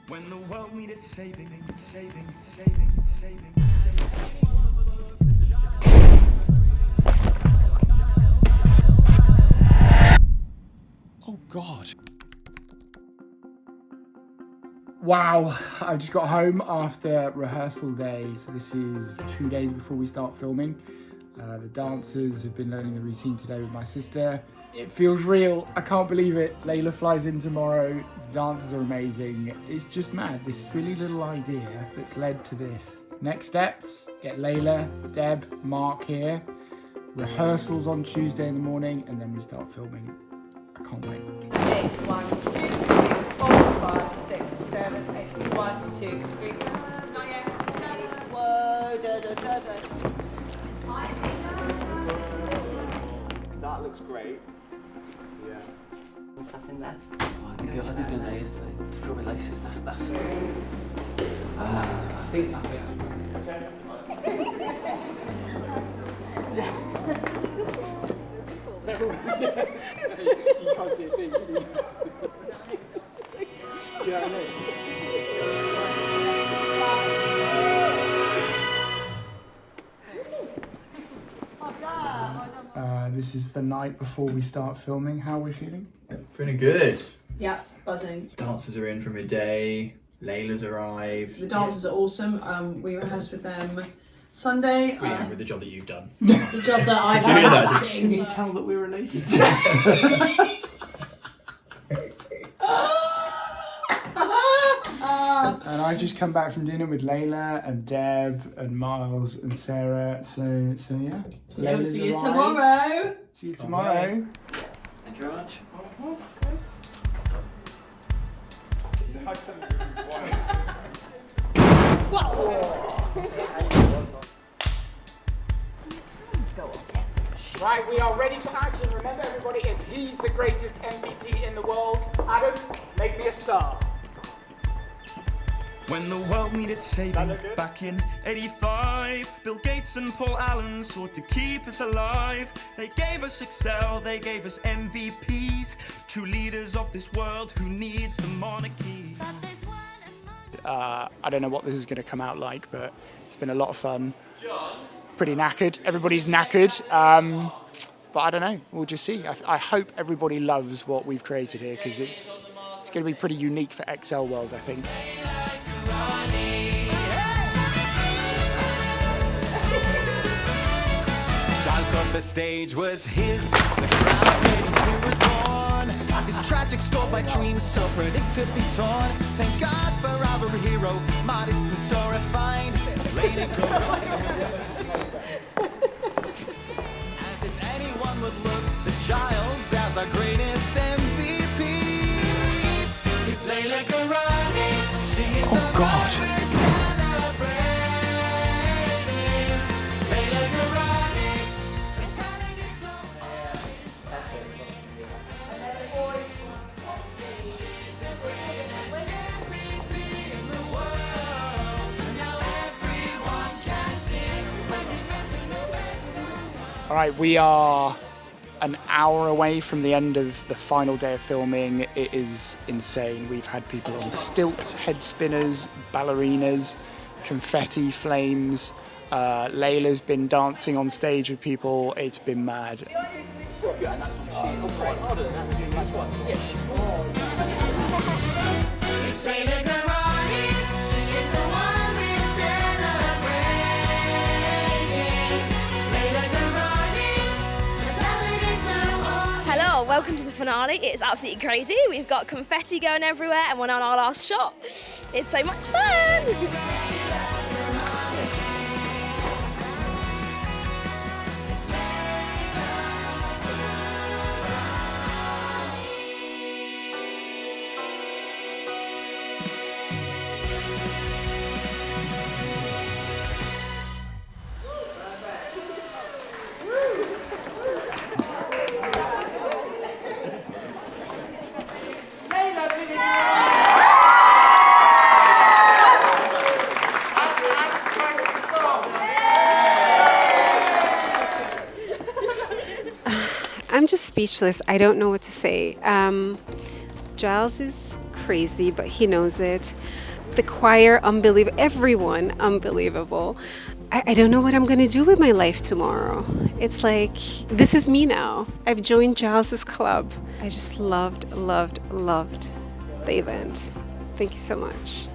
When the world needed saving. Oh God. Wow, I just got home after rehearsal day, so this is 2 days before we start filming. The dancers have been learning the routine today with my sister. It feels real, I can't believe it. Layla flies in tomorrow, the dancers are amazing. It's just mad, this silly little idea that's led to this. Next steps, get Layla, Deb, Mark here. Rehearsals on Tuesday in the morning, and then we start filming. I can't wait. 8, 1, 2, 3, 4, 5, 6, 7, 8, 1, 2, 3. Not yet. Whoa, da da da da. That looks great. Yeah. And stuff in there. I did go there yesterday. Strawberry laces, that's I think that'll be You can't see a thing, can you? Yeah, I know. This is the night before we start filming. How are we feeling? Feeling good. Yeah, buzzing. Dancers are in from midday. Layla's arrived. The dancers are awesome. We rehearsed with them Sunday. Really happy with the job that you've done. The job that I've Did you hear that? done. Can you tell that we're related? And I just come back from dinner with Layla and Deb and Miles and Sarah. So yeah. Yeah, Layla's see you arrived. tomorrow. See you tomorrow. Thank you very much. Right, we are ready for action. Remember, everybody, he's the greatest MVP in the world. Adam, make me a star. When the world needed saving back in 85, Bill Gates and Paul Allen sought to keep us alive. They gave us Excel, they gave us MVPs, true leaders of this world who needs the monarchy. I don't know what this is going to come out like, but it's been a lot of fun. Pretty knackered. Everybody's knackered. But I don't know. We'll just see. I hope everybody loves what we've created here, because it's going to be pretty unique for XL World, I think. John thought the stage was his, the crowd ready to adorn. His tragic score by dreams so predictably torn. Thank God for our hero, modest and so refined. Lady go. As if anyone would look to Giles as our greatest MVP. It's Layla Karani. She is the God. one we're celebrating. Layla Karani. It's telling us so. She's the greatest MVP in the world. Now everyone can sing when you mention the best. All right, we are an hour away from the end of the final day of filming. It is insane. We've had people on stilts, head spinners, ballerinas, confetti, flames. Layla's been dancing on stage with people. It's been mad. It's Layla Karani. She is the one we're celebrating. It's Layla Karani. Let's celebrate so hard. Hello, welcome to the finale. It's absolutely crazy. We've got confetti going everywhere and we're on our last shot. It's so much fun! I'm just speechless. I don't know what to say. Giles is crazy, but he knows it. The choir, unbelievable. Everyone, unbelievable. I don't know what I'm gonna do with my life tomorrow. It's like, this is me now. I've joined Giles's club. I just loved the event. Thank you so much.